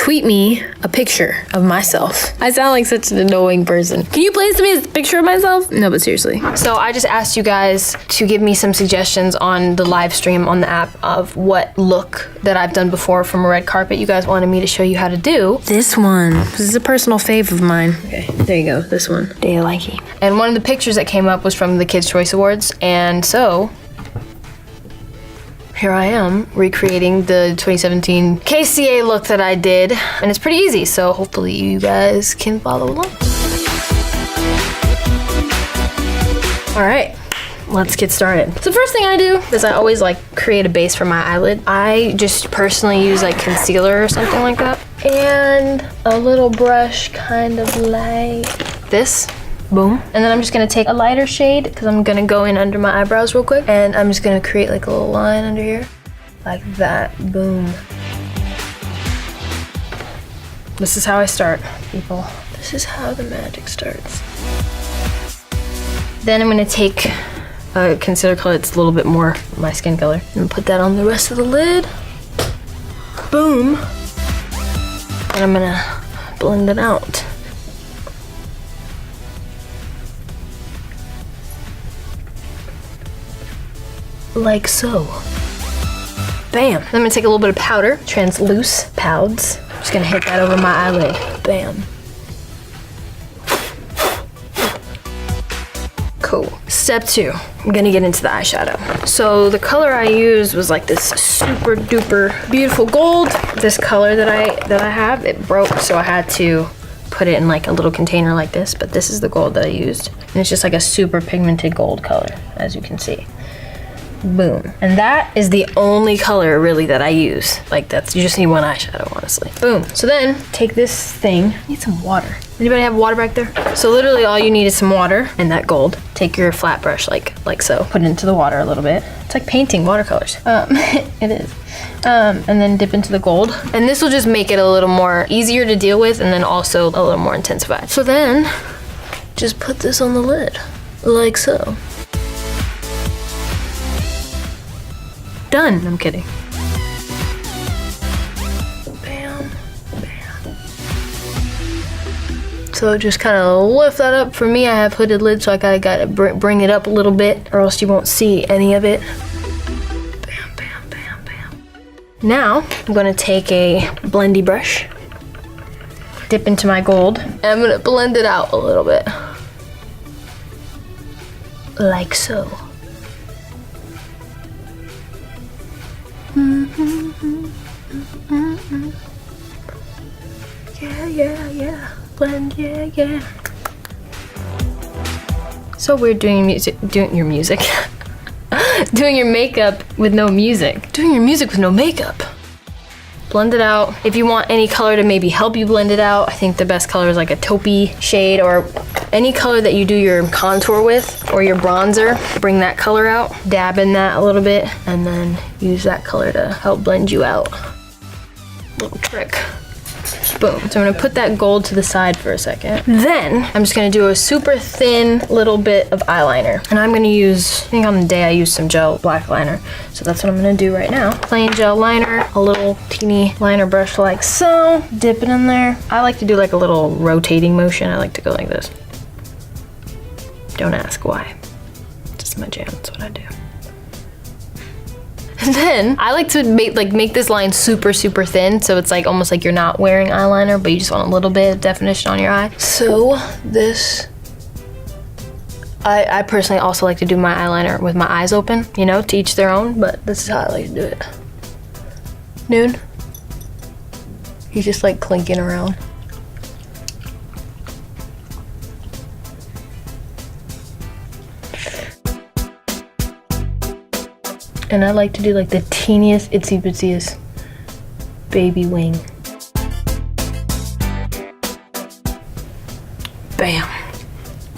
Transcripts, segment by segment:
tweet me a picture of myself. I sound like such an annoying person. Can you please send me a picture of myself? No, but seriously. So I just asked you guys to give me some suggestions on the live stream on the app of what look that I've done before from a red carpet you guys wanted me to show you how to do. This one. This is a personal fave of mine. Okay, there you go. This one. Do you like it? And one of the pictures that came up was from the Kids' Choice Awards, and so here I am recreating the 2017 KCA look that I did, and it's pretty easy, so hopefully you guys can follow along. All right, let's get started. So the first thing I do is I always like create a base for my eyelid. I just personally use like concealer or something like that, and a little brush kind of like this. Boom. And then I'm just gonna take a lighter shade because I'm gonna go in under my eyebrows real quick, and I'm just gonna create like a little line under here. Like that. Boom. This is how I start, people. This is how the magic starts. Then I'm gonna take a concealer color that's a little bit more my skin color and put that on the rest of the lid. Boom. And I'm gonna blend it out. Like so. Bam. I'm gonna take a little bit of powder, transluce powds. I'm just gonna hit that over my eyelid. Bam. Cool. Step 2, I'm gonna get into the eyeshadow. So the color I used was like this super duper beautiful gold. This color that I have, it broke, so I had to put it in like a little container like this, but this is the gold that I used. And it's just like a super pigmented gold color, as you can see. Boom. And that is the only color really that I use. Like that's, you just need one eyeshadow, honestly. Boom. So then take this thing, I need some water. Anybody have water back there? So literally all you need is some water and that gold. Take your flat brush like so. Put it into the water a little bit. It's like painting watercolors. It is. And then dip into the gold. And this will just make it a little more easier to deal with, and then also a little more intensified. So then just put this on the lid like so. Done. I'm kidding. Bam, bam. So just kind of lift that up. For me, I have hooded lid, so I gotta bring it up a little bit, or else you won't see any of it. Bam, bam, bam, bam. Now I'm gonna take a blendy brush, dip into my gold, and I'm gonna blend it out a little bit, like so. Yeah. Blend, yeah. So weird doing your music. Doing your makeup with no music. Doing your music with no makeup. Blend it out. If you want any color to maybe help you blend it out, I think the best color is like a taupey shade, or any color that you do your contour with or your bronzer. Bring that color out, dab in that a little bit, and then use that color to help blend you out. Little trick. Boom. So I'm gonna put that gold to the side for a second. Then I'm just gonna do a super thin little bit of eyeliner. And I'm gonna use, I think on the day I used some gel black liner. So that's what I'm gonna do right now. Plain gel liner, a little teeny liner brush like so. Dip it in there. I like to do like a little rotating motion. I like to go like this. Don't ask why. Just my jam, that's what I do. And then I like to make this line super thin, so it's like almost like you're not wearing eyeliner, but you just want a little bit of definition on your eye. So this, I personally also like to do my eyeliner with my eyes open, you know, to each their own, but this is how I like to do it. Noon. He's just like clinking around. And I like to do like the teeniest, itsy bitsiest baby wing. Bam.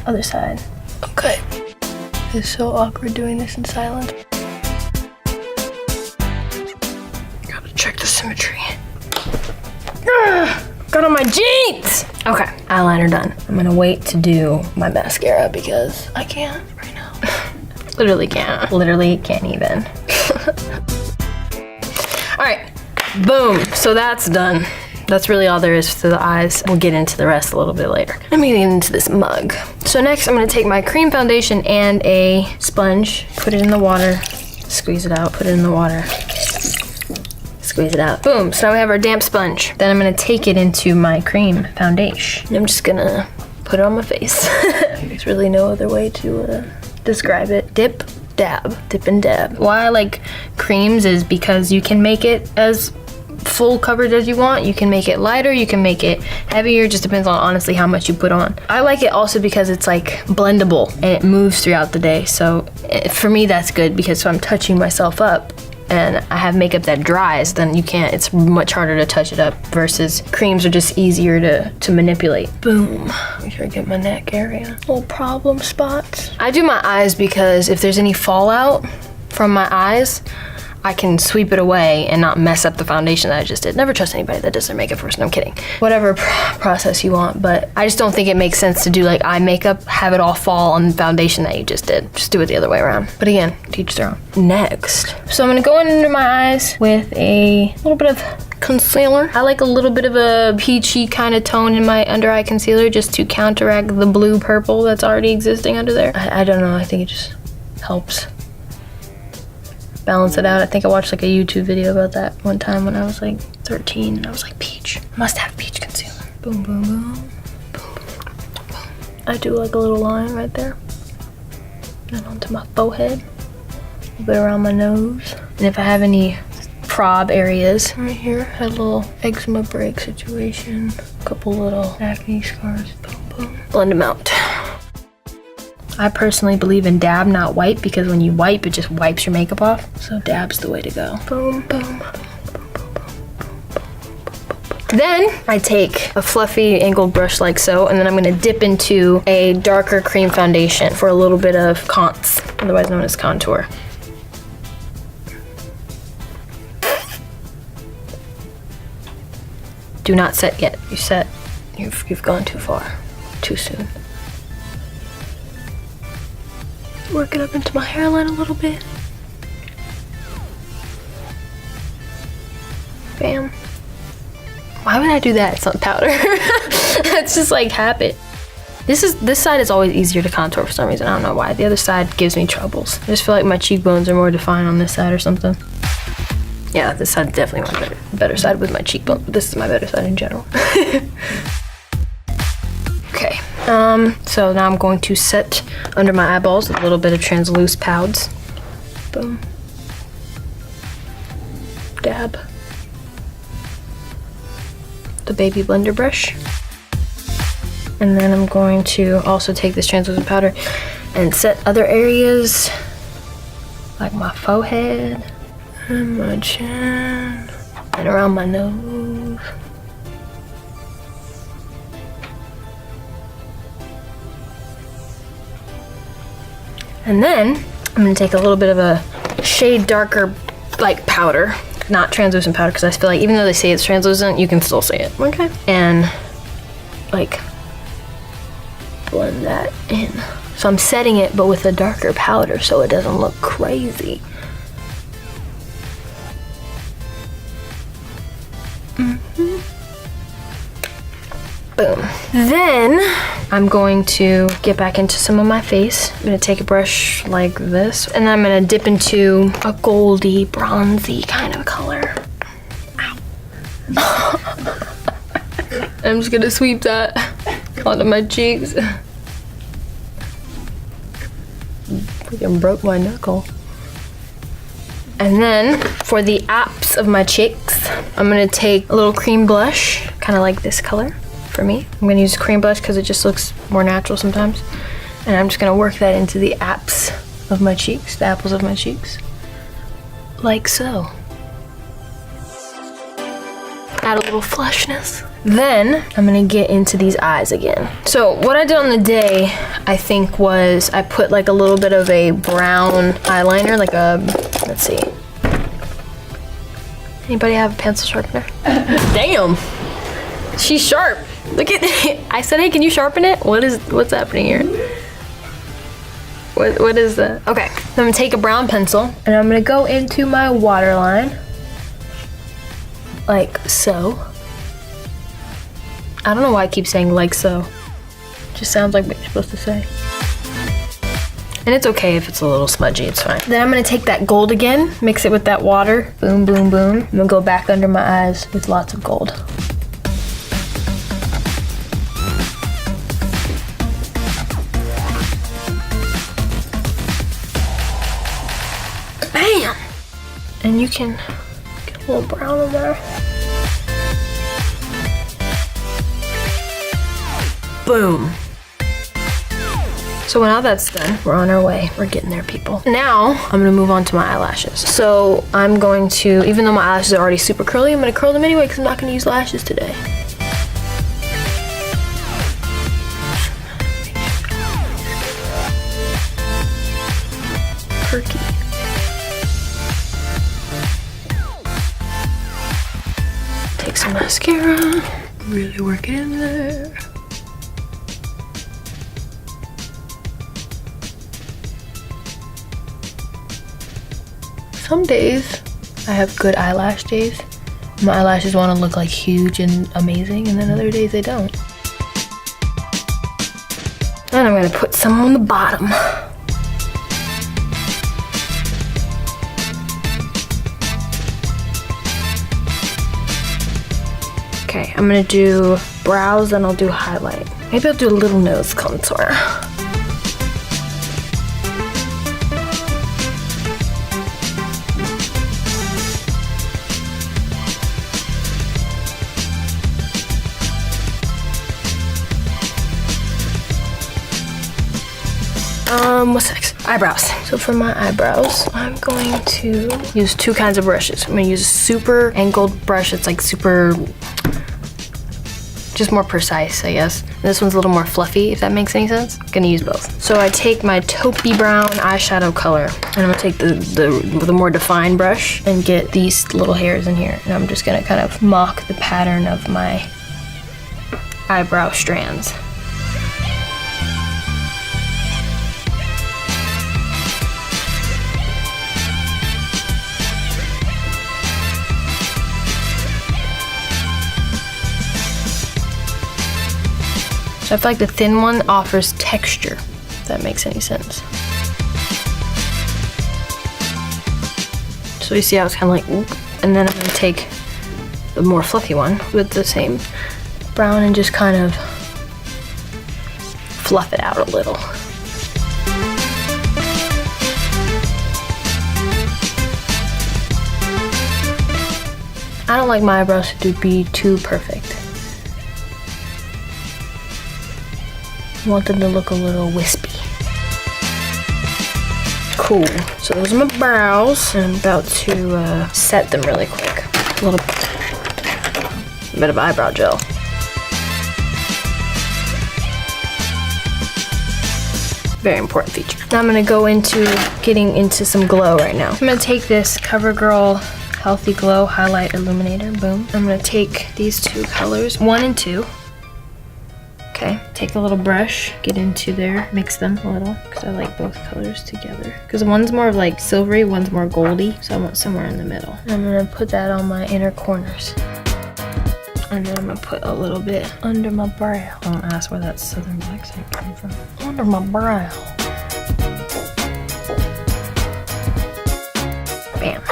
Other side. Okay. It's so awkward doing this in silence. Gotta check the symmetry. Got on my jeans! Okay, eyeliner done. I'm gonna wait to do my mascara because I can't right now. Literally can't. Literally can't even. All right, boom. So that's done. That's really all there is to the eyes. We'll get into the rest a little bit later. I'm gonna get into this mug. So next I'm gonna take my cream foundation and a sponge, put it in the water, squeeze it out, put it in the water, squeeze it out. Boom, so now we have our damp sponge. Then I'm gonna take it into my cream foundation. I'm just gonna put it on my face. There's really no other way to describe it. Dip, dab, dip and dab. Why I like creams is because you can make it as full coverage as you want. You can make it lighter, you can make it heavier, just depends on honestly how much you put on. I like it also because it's like blendable and it moves throughout the day. So for me that's good because if I'm touching myself up and I have makeup that dries, then you can't, it's much harder to touch it up versus creams are just easier to manipulate. Boom. Make sure I get my neck area. Little problem spots. I do my eyes because if there's any fallout from my eyes, I can sweep it away and not mess up the foundation that I just did. Never trust anybody that does their makeup first. No, I'm kidding. Whatever process you want, but I just don't think it makes sense to do like eye makeup, have it all fall on the foundation that you just did. Just do it the other way around. But again, teach their own. Next. So I'm gonna go in under my eyes with a little bit of concealer. I like a little bit of a peachy kind of tone in my under eye concealer just to counteract the blue purple that's already existing under there. I don't know, I think it just helps balance it out. I think I watched like a YouTube video about that one time when I was like 13 and I was like, peach, must have peach concealer. Boom, boom, boom, boom, boom. I do like a little line right there. Then onto my forehead, a little bit around my nose. And if I have any prob areas, right here, had a little eczema break situation, a couple little acne scars, boom, boom. Blend them out. I personally believe in dab, not wipe, because when you wipe, it just wipes your makeup off. So dab's the way to go. Boom, boom. Then I take a fluffy angled brush like so, and then I'm gonna dip into a darker cream foundation for a little bit of contour, otherwise known as contour. Do not set yet. You set, you've gone too far, too soon. Work it up into my hairline a little bit. Bam. Why would I do that? It's not powder. It's just like habit. This side is always easier to contour for some reason. I don't know why. The other side gives me troubles. I just feel like my cheekbones are more defined on this side or something. Yeah, this side's definitely my better side with my cheekbones, but this is my better side in general. Okay. So now I'm going to set under my eyeballs with a little bit of translucent powder. Boom. Dab. The baby blender brush. And then I'm going to also take this translucent powder and set other areas like my forehead and my chin and around my nose. And then I'm gonna take a little bit of a shade darker like powder, not translucent powder, because I feel like even though they say it's translucent, you can still see it, okay? And like blend that in. So I'm setting it, but with a darker powder so it doesn't look crazy. Boom. Then I'm going to get back into some of my face. I'm gonna take a brush like this, and then I'm gonna dip into a goldy, bronzy kind of color. Ow. I'm just gonna sweep that onto my cheeks. Freaking broke my knuckle. And then for the apps of my cheeks, I'm gonna take a little cream blush, kind of like this color. For me, I'm gonna use cream blush because it just looks more natural sometimes. And I'm just gonna work that into the apps of my cheeks, the apples of my cheeks. Like so. Add a little flushness. Then I'm gonna get into these eyes again. So what I did on the day, I think was I put like a little bit of a brown eyeliner, like a, let's see. Anybody have a pencil sharpener? Damn, she's sharp. Look at, I said, hey, can you sharpen it? What's happening here? What is that? Okay, I'm gonna take a brown pencil and I'm gonna go into my waterline, like so. I don't know why I keep saying like so. Just sounds like what you're supposed to say. And it's okay if it's a little smudgy, it's fine. Then I'm gonna take that gold again, mix it with that water. Boom, boom, boom. I'm gonna go back under my eyes with lots of gold. Bam! And you can get a little brown in there. Boom. So now that's done, we're on our way. We're getting there, people. Now, I'm gonna move on to my eyelashes. So I'm going to, even though my eyelashes are already super curly, I'm gonna curl them anyway because I'm not gonna use lashes today. Perky. Take some mascara, really work it in there. Some days I have good eyelash days. My eyelashes want to look like huge and amazing, and then other days they don't. And I'm gonna put some on the bottom. Okay, I'm gonna do brows, then I'll do highlight. Maybe I'll do a little nose contour. What's next? Eyebrows. So for my eyebrows, I'm going to use two kinds of brushes. I'm gonna use a super angled brush. It's like super, just more precise, I guess. This one's a little more fluffy, if that makes any sense. I'm gonna use both. So I take my taupey brown eyeshadow color, and I'm gonna take the more defined brush and get these little hairs in here. And I'm just gonna kind of mock the pattern of my eyebrow strands. So I feel like the thin one offers texture, if that makes any sense. So you see how it's kind of like, oop, and then I'm gonna take the more fluffy one with the same brown and just kind of fluff it out a little. I don't like my eyebrows to be too perfect. I want them to look a little wispy. Cool. So those are my brows. And I'm about to set them really quick. A little bit of eyebrow gel. Very important feature. Now I'm gonna go into getting into some glow right now. I'm gonna take this CoverGirl Healthy Glow Highlight Illuminator. Boom. I'm gonna take these two colors, 1 and 2. Okay, take a little brush, get into there, mix them a little, because I like both colors together. Because one's more of like silvery, one's more goldy, so I want somewhere in the middle. And I'm gonna put that on my inner corners. And then I'm gonna put a little bit under my brow. Don't ask where that southern accent came from. Under my brow. Bam.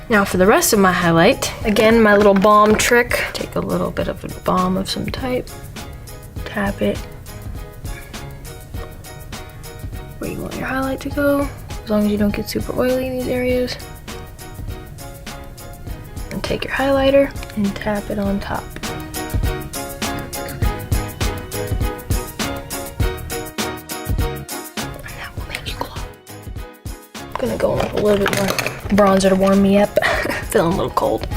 Now for the rest of my highlight, again, my little balm trick. Take a little bit of a balm of some type. Tap it where you want your highlight to go, as long as you don't get super oily in these areas. And take your highlighter and tap it on top. And that will make you glow. I'm gonna go in with a little bit more bronzer to warm me up. Feeling a little cold.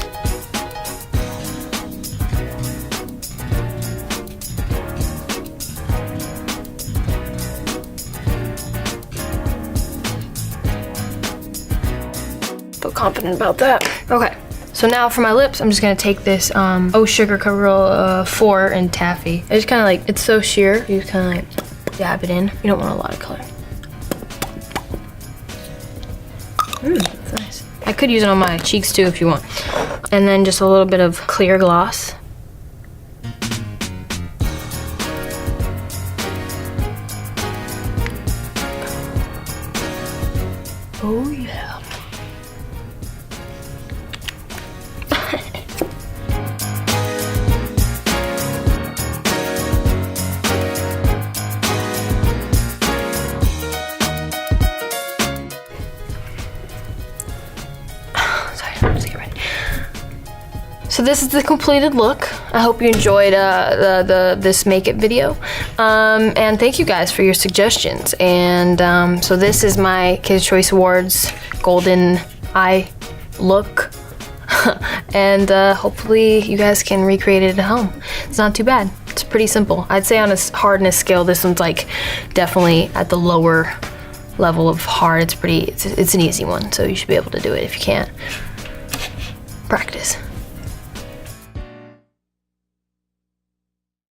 Feel confident about that. Okay, so now for my lips, I'm just gonna take this Oh Sugar CoverGirl 4 in Taffy. I just kind of like, it's so sheer, you just kind of like dab it in. You don't want a lot of color. That's nice. I could use it on my cheeks too if you want. And then just a little bit of clear gloss. Oh yeah. So this is the completed look. I hope you enjoyed this makeup video. And thank you guys for your suggestions. And so this is my Kids' Choice Awards golden eye look. And hopefully you guys can recreate it at home. It's not too bad. It's pretty simple. I'd say on a hardness scale, this one's like definitely at the lower level of hard. It's an easy one, so you should be able to do it if you can't. Practice.